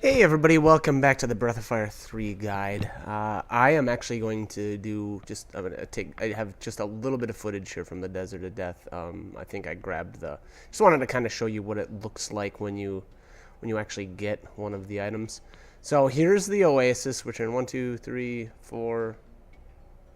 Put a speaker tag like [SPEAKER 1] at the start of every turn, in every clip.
[SPEAKER 1] Hey everybody, welcome back to the Breath of Fire 3 guide. I am actually going to I have just a little bit of footage here from the Desert of Death. I think I grabbed just wanted to kind of show you what it looks like when you actually get one of the items. So here's the Oasis, which are in 1, 2, 3, 4,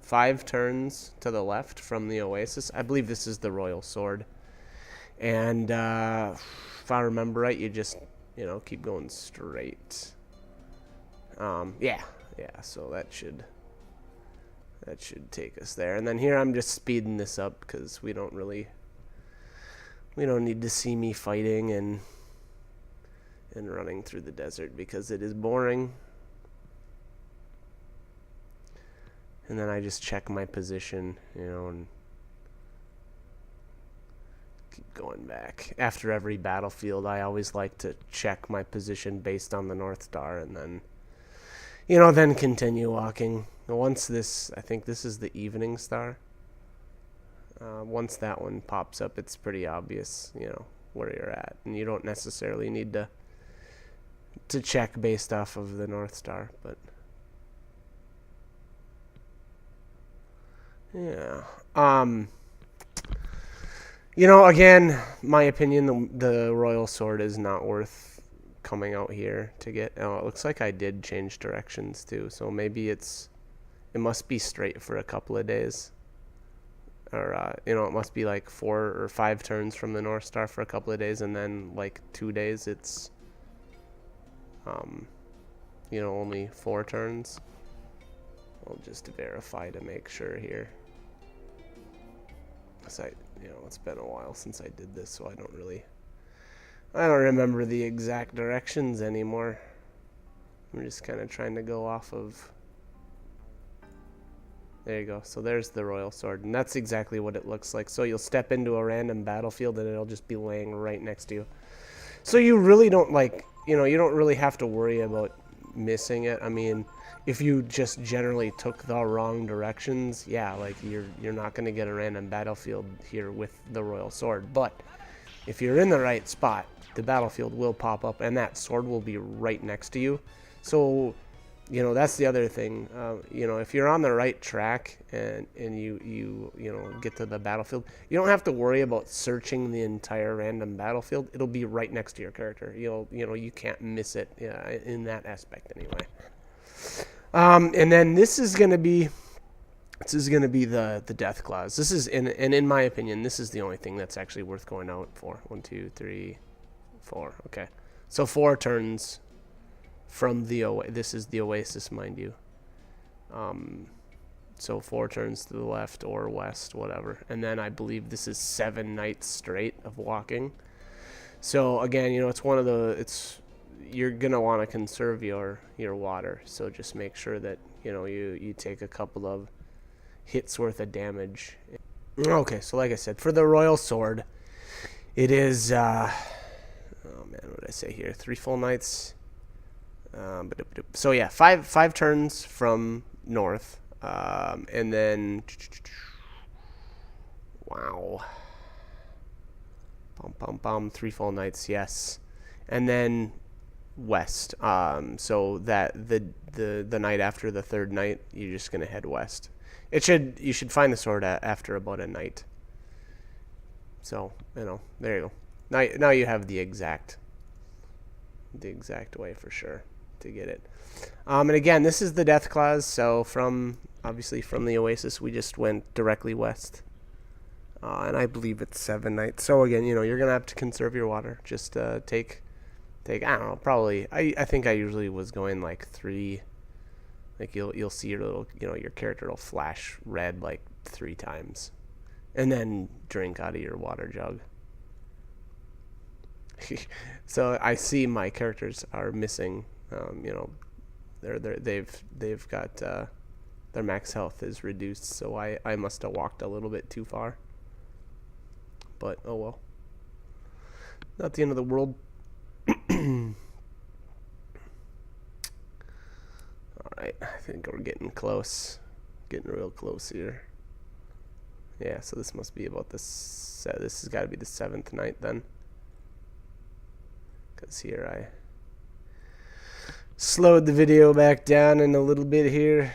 [SPEAKER 1] 5 turns to the left from the Oasis. I believe this is the Royal Sword. And if I remember right, you just keep going straight. Yeah, so that should take us there. And then here I'm just speeding this up because we don't need to see me fighting and running through the desert because it is boring. And then I just check my position, and keep going back. After every battlefield, I always like to check my position based on the North Star, and then then continue walking. Once I think this is the Evening Star. Once that one pops up, it's pretty obvious, where you're at, and you don't necessarily need to check based off of the North Star, but yeah. Again, my opinion, the Royal Sword is not worth coming out here to get. Oh, it looks like I did change directions too, so maybe it must be straight for a couple of days. Or, it must be like 4 or 5 turns from the North Star for a couple of days, and then like 2 days it's, only 4 turns. I'll just verify to make sure here. It's been a while since I did this, so I don't remember the exact directions anymore. I'm just kind of trying to go off of. There you go. So there's the Royal Sword, and that's exactly what it looks like. So you'll step into a random battlefield, and it'll just be laying right next to you. So you really don't you don't really have to worry about missing it. I mean, if you just generally took the wrong directions, yeah, you're not going to get a random battlefield here with the Royal Sword. But if you're in the right spot, the battlefield will pop up, and that sword will be right next to you. So, that's the other thing. If you're on the right track and you get to the battlefield, you don't have to worry about searching the entire random battlefield. It'll be right next to your character. You can't miss it in that aspect anyway. And then this is gonna be the death clause. This is in my opinion, this is the only thing that's actually worth going out for. 1, 2, 3, 4. Okay, so 4 turns from this is the Oasis, mind you. So 4 turns to the left or west, whatever, and then I believe this is 7 nights straight of walking. So again, you're gonna want to conserve your water, so just make sure that you take a couple of hits worth of damage. Okay, so like I said, for the Royal Sword, it is oh man, what did I say here? 3 full nights. So yeah, five turns from north, and then wow, 3 full nights, yes, and then west. So that the night after the 3rd night, you're just gonna head west. You should find the sword after about a night. So there you go. Now you have the exact way for sure to get it. And again, this is the death clause. So obviously from the Oasis, we just went directly west. And I believe it's 7 nights. So again, you're gonna have to conserve your water. Just take I don't know, probably I think I usually was going like 3. Like you'll see your little your character will flash red like 3 times, and then drink out of your water jug. So I see my characters are missing. They've got their max health is reduced, so I must have walked a little bit too far. But oh well, not the end of the world. Alright, I think we're getting close. Getting real close here. Yeah, so this must be about this has got to be the 7th night then. Because here Slowed the video back down in a little bit here.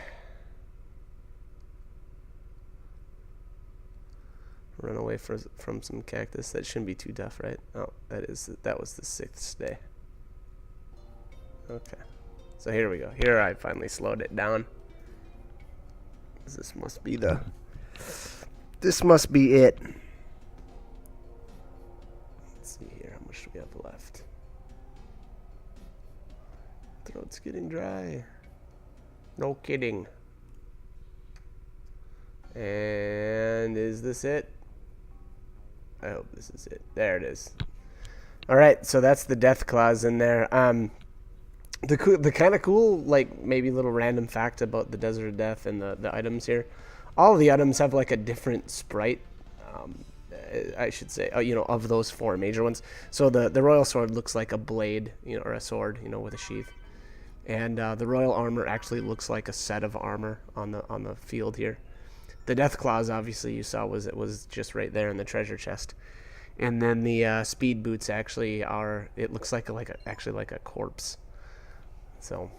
[SPEAKER 1] Run away from some cactus. That shouldn't be too tough, right? Oh, that was the 6th day. Okay. So here we go. Here I finally slowed it down. This must be it. Let's see here. How much do we have left? Throat's getting dry. No kidding. And is this it? I hope this is it. There it is. All right, so that's the death clause in there. The kind of cool, like, maybe little random fact about the Desert of Death and the items here. All of the items have like a different sprite. I should say, you know, of those 4 major ones. So the royal sword looks like a blade, you know, or a sword, you know, with a sheath. And the royal armor actually looks like a set of armor on the field here. The death claws, obviously, you saw was just right there in the treasure chest. And then the speed boots actually are. It looks like actually like a corpse. So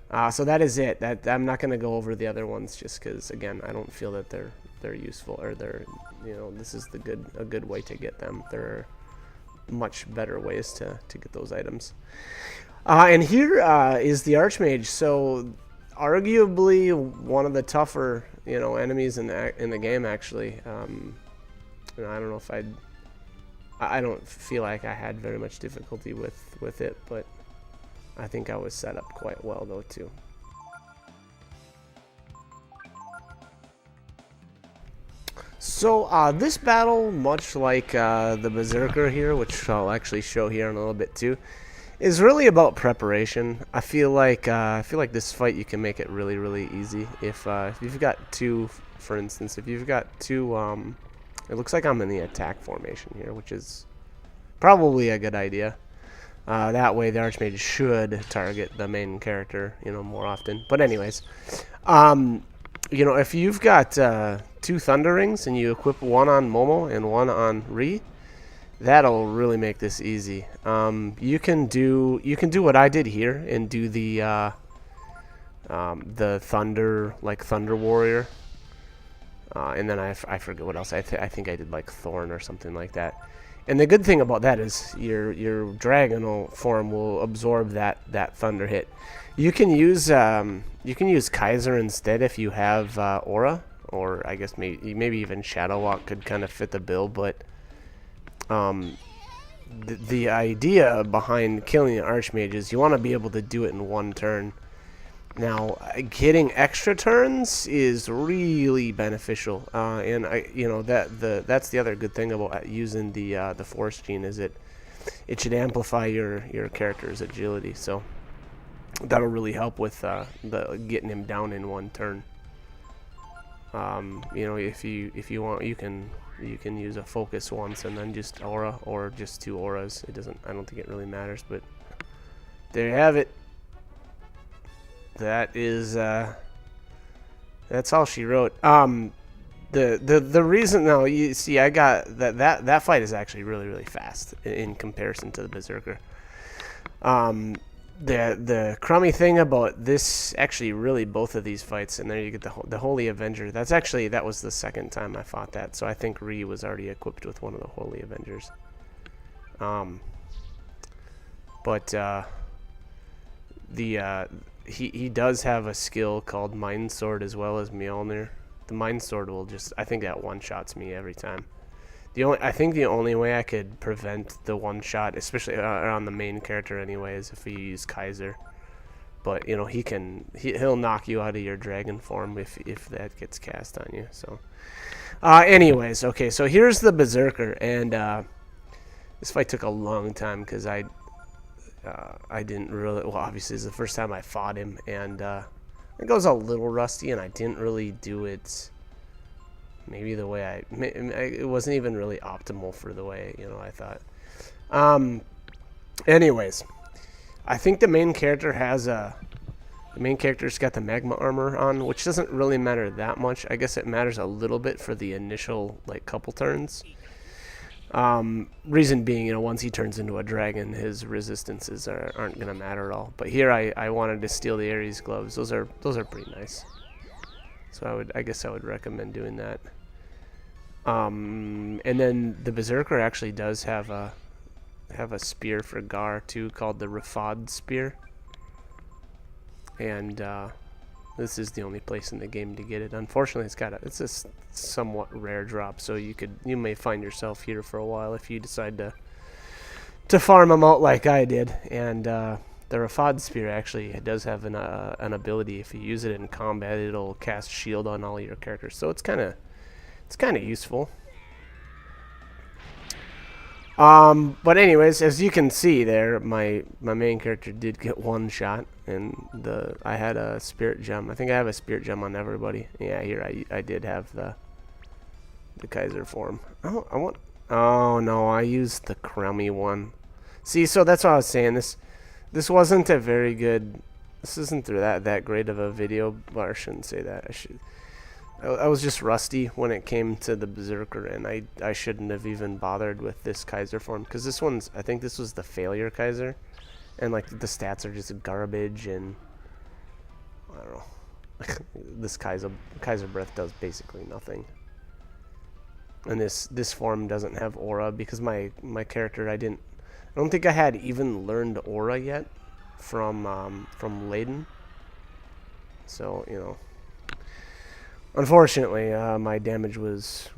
[SPEAKER 1] that is it. That I'm not going to go over the other ones just because, again, I don't feel that they're useful, or they're, you know, this is a good way to get them. There are much better ways to get those items. And here is the Archmage. So arguably one of the tougher, you know, enemies in the game, actually. You know, I don't know if I don't feel like I had very much difficulty with it, but I think I was set up quite well though too. So this battle, much like the Berserker here, which I'll actually show here in a little bit too, is really about preparation. I feel like this fight you can make it really easy if you've got two, for instance, if you've got two. It looks like I'm in the attack formation here, which is probably a good idea. That way the Archmage should target the main character, you know, more often. But anyways, you know, if you've got 2 Thunder Rings and you equip one on Momo and one on Ri, that'll really make this easy. You can do what I did here and do the Thunder, like Thunder Warrior. And then I forget what else. I think I did like Thorn or something like that. And the good thing about that is your Dragonal form will absorb that Thunder hit. You can use Kaiser instead if you have Aura, or I guess maybe even Shadow Walk could kind of fit the bill. But the idea behind killing an Archmage is you want to be able to do it in one turn. Now, getting extra turns is really beneficial, and that's the other good thing about using the Force Gene is it should amplify your character's agility. So that'll really help with the getting him down in one turn. You know, if you want, you can use a focus once and then just aura, or just 2 auras. It doesn't. I don't think it really matters, but there you have it. That is that's all she wrote. The reason, though, you see, I got that fight is actually really fast in comparison to the Berserker. The crummy thing about this, actually, really both of these fights, and there you get the Holy Avenger. That was the second time I fought that, so I think Ri was already equipped with one of the Holy Avengers. He does have a skill called Mind Sword as well as Mjolnir. The Mind Sword will just, I think that one-shots me every time. I think the only way I could prevent the one-shot, especially on the main character anyway, is if you use Kaiser. But, you know, he'll knock you out of your dragon form if that gets cast on you. So, anyways, okay, so here's the Berserker, and this fight took a long time because I didn't really, well, obviously it's the first time I fought him, and it goes a little rusty, and I didn't really do it maybe the way it wasn't even really optimal for the way, you know, I thought. Anyways, I think the main character's got the magma armor on, which doesn't really matter that much. I guess it matters a little bit for the initial, like, couple turns. Reason being, you know, once he turns into a dragon, his resistances aren't gonna matter at all. But here, I wanted to steal the Ares gloves. Those are pretty nice. So I guess I would recommend doing that. And then the Berserker actually does have a spear for Gar too, called the Rafad spear. And this is the only place in the game to get it. Unfortunately, it's a somewhat rare drop, so you may find yourself here for a while if you decide to farm them out like I did. And the Rafad spear actually does have an ability. If you use it in combat, it'll cast shield on all your characters. So it's kind of useful. But anyways, as you can see there, my main character did get one shot, and I had a spirit gem. I think I have a spirit gem on everybody. Yeah, here I did have the Kaiser form. Oh no, I used the crummy one. See, so that's what I was saying. This wasn't a very good. This isn't that great of a video. Well, I shouldn't say that. I was just rusty when it came to the Berserker, and I shouldn't have even bothered with this Kaiser form, because this one's, I think this was the failure Kaiser, and like the stats are just garbage, and I don't know. This Kaiser breath does basically nothing, and this form doesn't have aura because my character I don't think I had even learned aura yet from Layden, so you know. Unfortunately, my damage was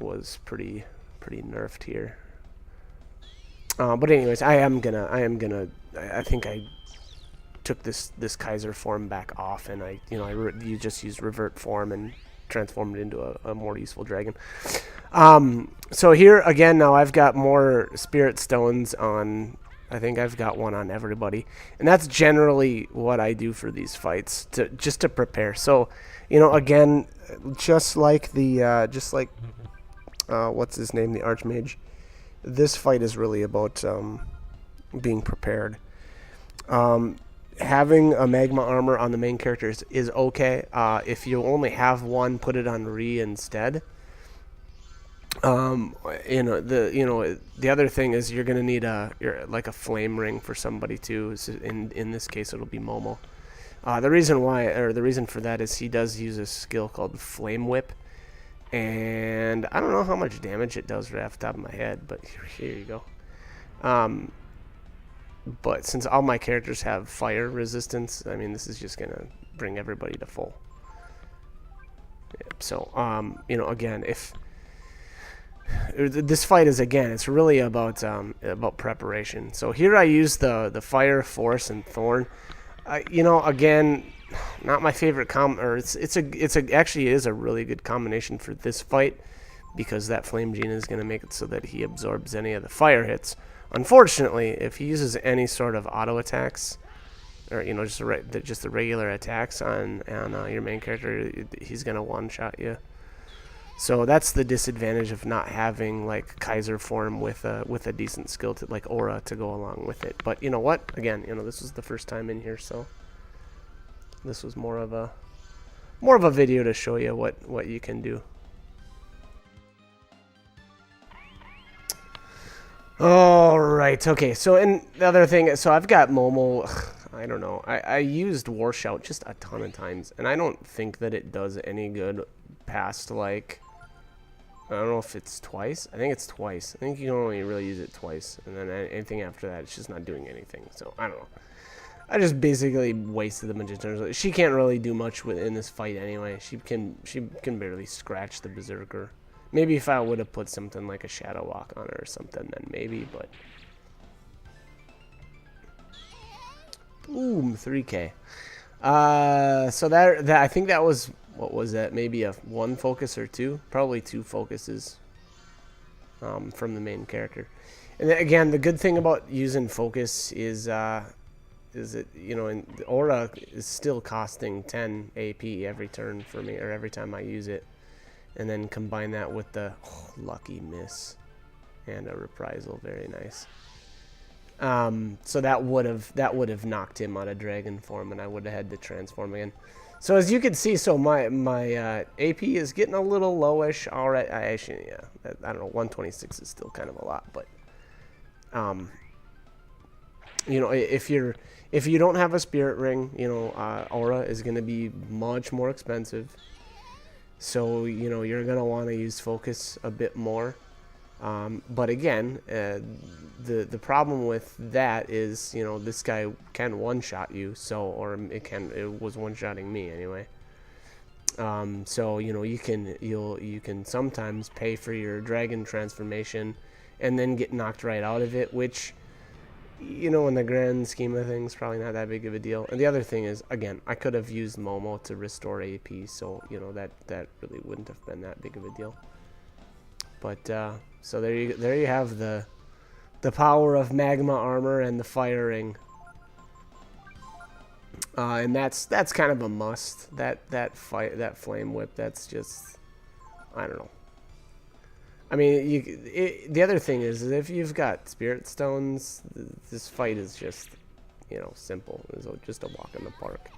[SPEAKER 1] pretty nerfed here. But anyways, I think I took this Kaiser form back off, and you just use revert form and transform it into a more useful dragon. So here again, now I've got more spirit stones on. I think I've got one on everybody, and that's generally what I do for these fights just to prepare. So, you know, again, just like what's his name, the Archmage, this fight is really about being prepared. Having a magma armor on the main characters is okay. If you only have one, put it on Rhi instead. The other thing is you're gonna need like a flame ring for somebody too. So in this case, it'll be Momo. The reason for that is he does use a skill called Flame Whip, and I don't know how much damage it does right off the top of my head, but here you go. But since all my characters have fire resistance, I mean, this is just gonna bring everybody to full. So again, if this fight is, again, it's really about preparation. So here I use the fire, force, and thorn. Again, not my favorite actually is a really good combination for this fight, because that flame gene is going to make it so that he absorbs any of the fire hits. Unfortunately, if he uses any sort of auto attacks, or just the regular attacks on your main character, he's going to one-shot you. So that's the disadvantage of not having like Kaiser form with a decent skill to like aura to go along with it. But you know what? Again, this was the first time in here, so this was more of a video to show you what you can do. All right. Okay. So, and the other thing, so I've got Momo. I don't know. I used War Shout just a ton of times, and I don't think that it does any good past, like, I don't know if it's twice. I think it's twice. I think you can only really use it twice, and then anything after that, it's just not doing anything. So I don't know. I just basically wasted the Magician. She can't really do much in this fight anyway. She can barely scratch the Berserker. Maybe if I would have put something like a Shadow Walk on her or something, then maybe. But boom, 3K. So that I think that was. What was that? Maybe a 1 focus or 2? Probably 2 focuses from the main character. And then, again, the good thing about using focus is that the aura is still costing 10 AP every turn for me, or every time I use it. And then combine that with the lucky miss and a reprisal, very nice. So that would have knocked him out of dragon form, and I would have had to transform again. So as you can see, so my AP is getting a little lowish. All right, actually, yeah, I don't know, 126 is still kind of a lot, but you know, if you don't have a spirit ring, you know, aura is going to be much more expensive. So, you know, you're going to want to use focus a bit more. But again, the problem with that is, you know, this guy can one-shot you, so, or it was one-shotting me anyway. So, you know, you can sometimes pay for your dragon transformation and then get knocked right out of it, which, you know, in the grand scheme of things, probably not that big of a deal. And the other thing is, again, I could have used Momo to restore AP, so, you know, that really wouldn't have been that big of a deal. But so there you have the power of magma armor and the fire ring. And that's kind of a must. That flame whip, that's just, I don't know. I mean, the other thing is if you've got spirit stones, this fight is just, you know, simple. It's just a walk in the park.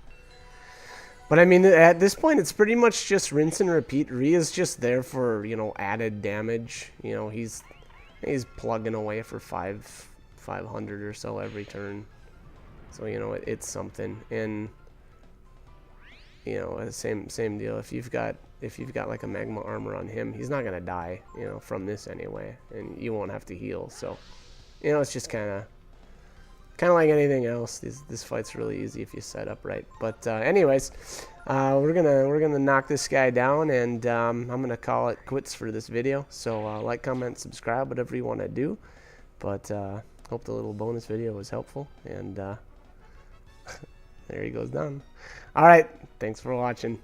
[SPEAKER 1] But I mean, at this point, it's pretty much just rinse and repeat. Rhea's just there for, you know, added damage. You know, he's plugging away for 500 or so every turn. So, you know, it's something. And, you know, same deal. If you've got like a magma armor on him, he's not gonna die, you know, from this anyway, and you won't have to heal. So, you know, it's just kind of like anything else. This fight's really easy if you set up right. But anyways, we're gonna knock this guy down, and I'm gonna call it quits for this video. So like, comment, subscribe, whatever you want to do. But hope the little bonus video was helpful, and there he goes down. All right, thanks for watching.